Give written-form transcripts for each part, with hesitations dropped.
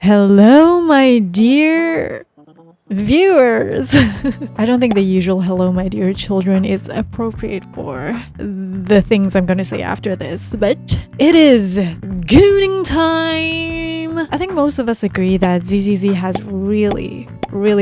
Hello, my dear viewers. I don't think the usual hello, my dear children is appropriate for the things I'm gonna say after this, but it is gooning time. I think most of us agree that ZZZ has really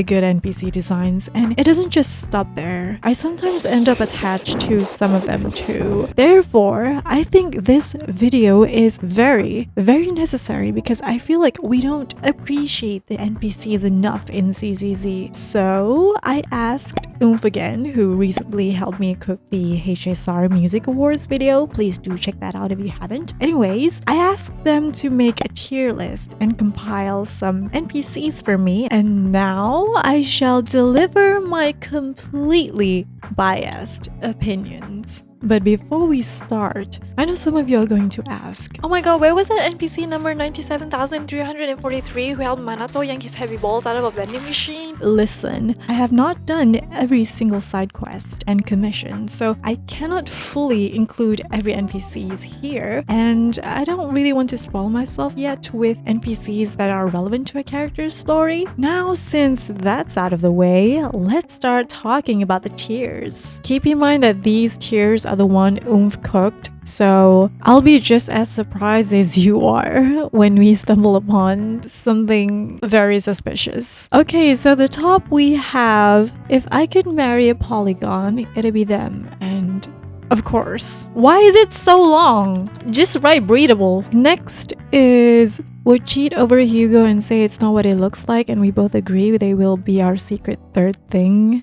good NPC designs, and it doesn't just stop there. I sometimes end up attached to some of them too. Therefore, I think this video is very necessary because I feel like we don't appreciate the NPCs enough in ZZZ. So I asked again, who recently helped me cook the HSR Music Awards video. Please do check that out if you haven't. Anyways, I asked them to make a tier list and compile some NPCs for me, and now I shall deliver my completely biased opinions. But before we start, I know some of you are going to ask, oh my god, where was that NPC number 97,343 who helped Manato yank his heavy balls out of a vending machine? Listen, I have not done every single side quest and commission, so I cannot fully include every NPCs here, and I don't really want to spoil myself yet with NPCs that are relevant to a character's story. Now, since that's out of the way, let's start talking about the tiers. Keep in mind that these tiers are the one cooked, so I'll be just as surprised as you are when we stumble upon something very suspicious. Okay, so the top we have, if I could marry a polygon, it'd be them, and of course. Why is it so long? Just write breedable. Next is would cheat over Hugo and say it's not what it looks like, and we both agree they will be our secret third thing.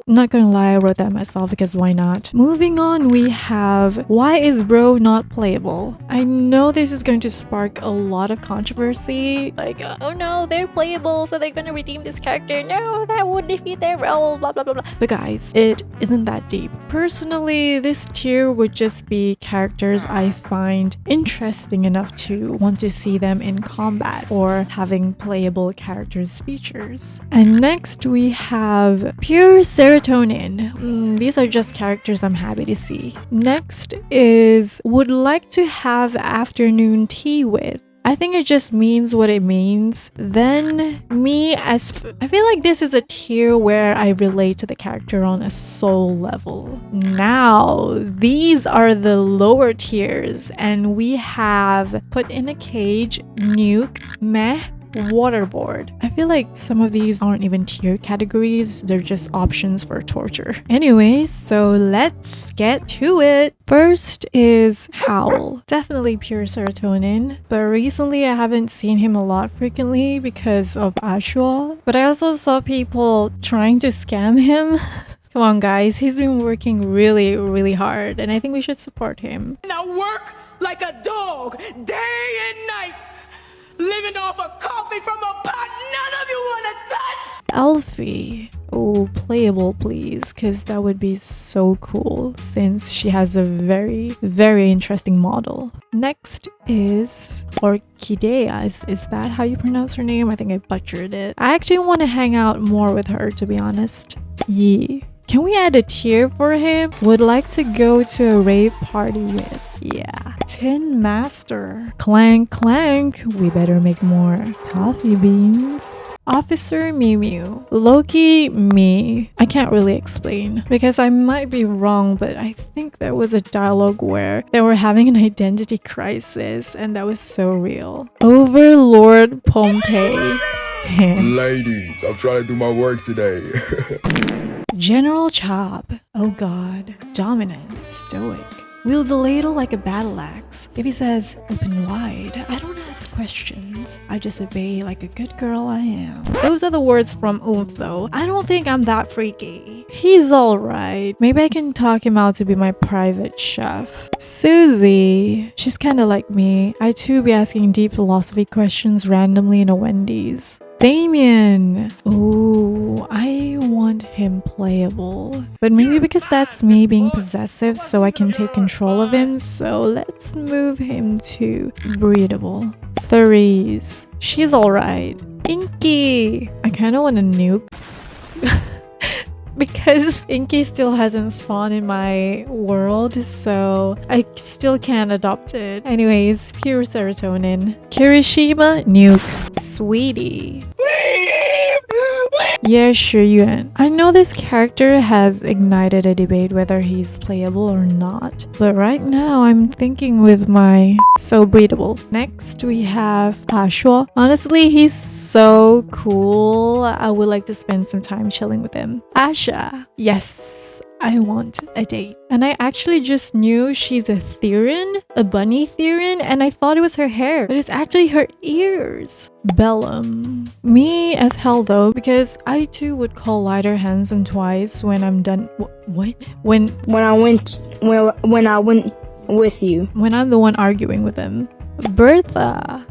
Not gonna lie, I wrote that myself because why not? Moving on, we have why is bro not playable? I know this is going to spark a lot of controversy, like oh no, they're playable so they're gonna redeem this character, no, that would defeat their role, blah blah blah blah. But guys, it isn't that deep. Personally, this tier would just be characters I find interesting enough to want to see them in combat or having playable characters features. And next we have pure serotonin. These are just characters I'm happy to see. Next is would like to have afternoon tea with. I think it just means what it means. Then me as I feel like this is a tier where I relate to the character on a soul level. Now, these are the lower tiers, and we have put in a cage, nuke, meh, waterboard. I feel like some of these aren't even tier categories, they're just options for torture. Anyways, so let's get to it. First is Howl. Definitely pure serotonin, but recently I haven't seen him a lot frequently because of Ashua. But I also saw people trying to scam him. Come on guys, he's been working really hard, and I think we should support him. And I work like a dog day and night, living off a coffee from a pot none of you want to touch! Alfie. Oh, playable please, because that would be so cool since she has a very interesting model. Next is Orchidea. Is that how you pronounce her name? I think I butchered it. I actually want to hang out more with her, to be honest. Yee. Can we add a tier for him? Would like to go to a rave party with. Yeah. Tin Master. Clank clank. We better make more coffee beans. Officer Mew Mew. Loki me. I can't really explain because I might be wrong, but I think there was a dialogue where they were having an identity crisis and that was so real. Overlord Pompey. Ladies, I'm trying to do my work today. General Chop. Oh god. Dominant. Stoic. Wields a ladle like a battle axe. If he says, open wide, I don't ask questions. I just obey like a good girl I am. Those are the words from though. I don't think I'm that freaky. He's alright. Maybe I can talk him out to be my private chef. Susie. She's kinda like me. I too be asking deep philosophy questions randomly in a Wendy's. Damien! Ooh, I want him playable. But maybe because that's me being possessive so I can take control of him, so let's move him to breedable. Therese. She's alright. Inky! I kinda want a nuke. because Inky still hasn't spawned in my world, so I still can't adopt it. Anyways, pure serotonin. Kirishima, nuke. Sweetie. Yeah, sure, Yuan. I know this character has ignited a debate whether he's playable or not, but right now I'm thinking with my so breedable. Next, we have Ashuo. Honestly, he's so cool. I would like to spend some time chilling with him. Asha. Yes, I want a date. And I actually just knew she's a Theron, a bunny Theron, and I thought it was her hair, but it's actually her ears. Bellum. Me as hell though, because I too would call Lighter handsome twice when I'm done. What? When I went with you. When I'm the one arguing with him. Bertha.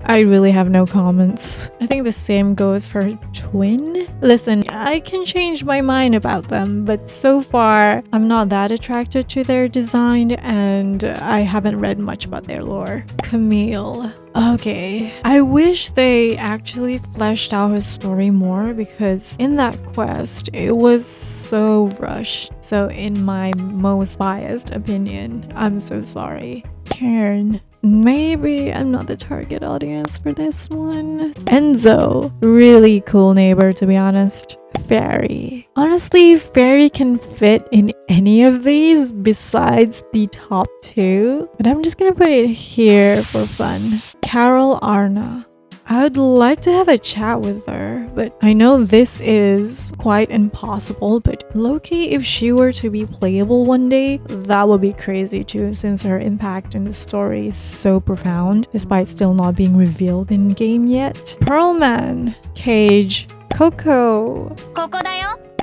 I really have no comments. I think the same goes for Twin. Listen, I can change my mind about them, but so far I'm not that attracted to their design and I haven't read much about their lore. Camille. Okay, I wish they actually fleshed out her story more because in that quest it was so rushed. So in my most biased opinion, I'm so sorry. Karen. Maybe I'm not the target audience for this one. Enzo. Really cool neighbor, to be honest. Fairy. Honestly, Fairy can fit in any of these besides the top two. But I'm just gonna put it here for fun. Carol Arna. I would like to have a chat with her, but I know this is quite impossible, but low-key, if she were to be playable one day, that would be crazy too, since her impact in the story is so profound, despite still not being revealed in game yet. Pearlman, Cage, Coco,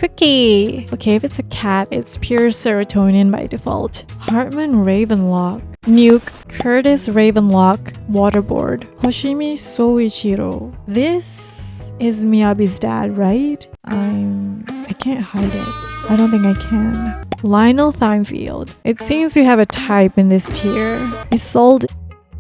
Cookie. Okay, if it's a cat, it's pure serotonin by default. Hartman Ravenlock, Nuke, Curtis Ravenlock, Waterboard, Hoshimi Soichiro. This is Miyabi's dad, right? I can't hide it. I don't think I can. Lionel Thimefield. It seems we have a type in this tier. Isolde.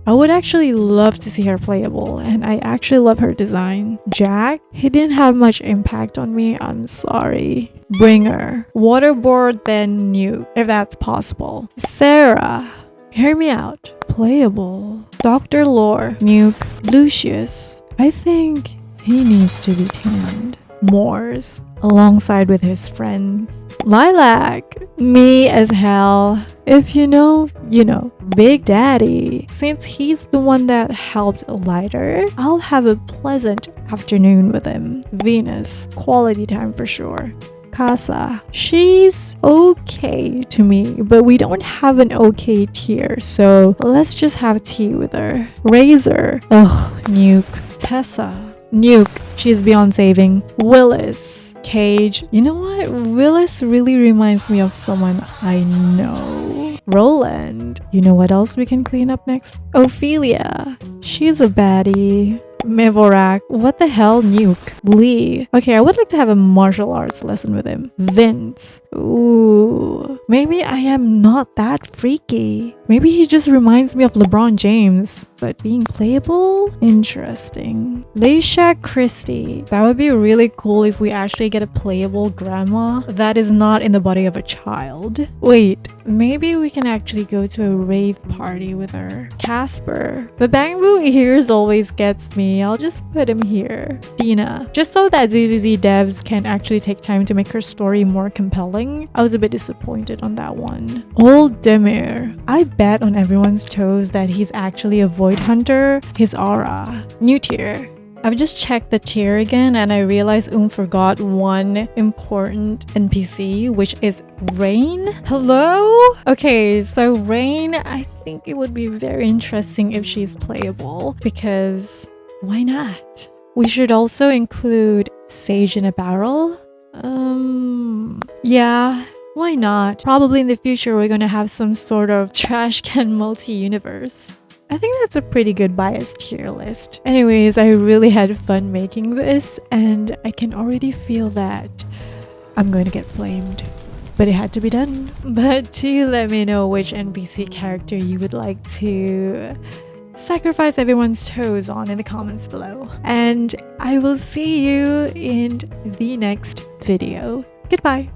I would actually love to see her playable, and I actually love her design. Jack, he didn't have much impact on me, I'm sorry. Bringer, Waterboard, then Nuke, if that's possible. Sarah, hear me out. Playable. Dr. Lore, Nuke, Lucius. I think he needs to be tanned. Moors, alongside with his friend. Lilac, me as hell. If you know, you know. Big Daddy. Since he's the one that helped Lighter, I'll have a pleasant afternoon with him. Venus, quality time for sure. Casa, she's okay to me, but we don't have an okay tier, so let's just have tea with her. Razor, ugh, Nuke. Tessa, Nuke, she's beyond saving. Willis, Cage. You know what? Willis really reminds me of someone I know. Roland. You know what else we can clean up next? Ophelia. She's a baddie. Mevorak. What the hell? Nuke. Lee. Okay, I would like to have a martial arts lesson with him. Vince. Ooh. Maybe I am not that freaky. Maybe he just reminds me of LeBron James. But being playable? Interesting. Leisha Christie. That would be really cool if we actually get a playable grandma that is not in the body of a child. Wait, maybe we can actually go to a rave party with her. Casper. The bamboo ears always gets me. I'll just put him here. Dina. Just so that ZZZ devs can actually take time to make her story more compelling. I was a bit disappointed on that one. Old Demir. I bet on everyone's toes that he's actually a void hunter. His aura. New tier. I've just checked the tier again and I realized forgot one important NPC, which is Rain. Hello? Okay, so Rain, I think it would be very interesting if she's playable because why not? We should also include Sage in a Barrel. Yeah. Why not? Probably in the future we're gonna have some sort of trash can multi-universe. I think that's a pretty good biased tier list. Anyways, I really had fun making this and I can already feel that I'm going to get flamed. But it had to be done. But do let me know which NPC character you would like to sacrifice everyone's toes on in the comments below. And I will see you in the next video. Goodbye.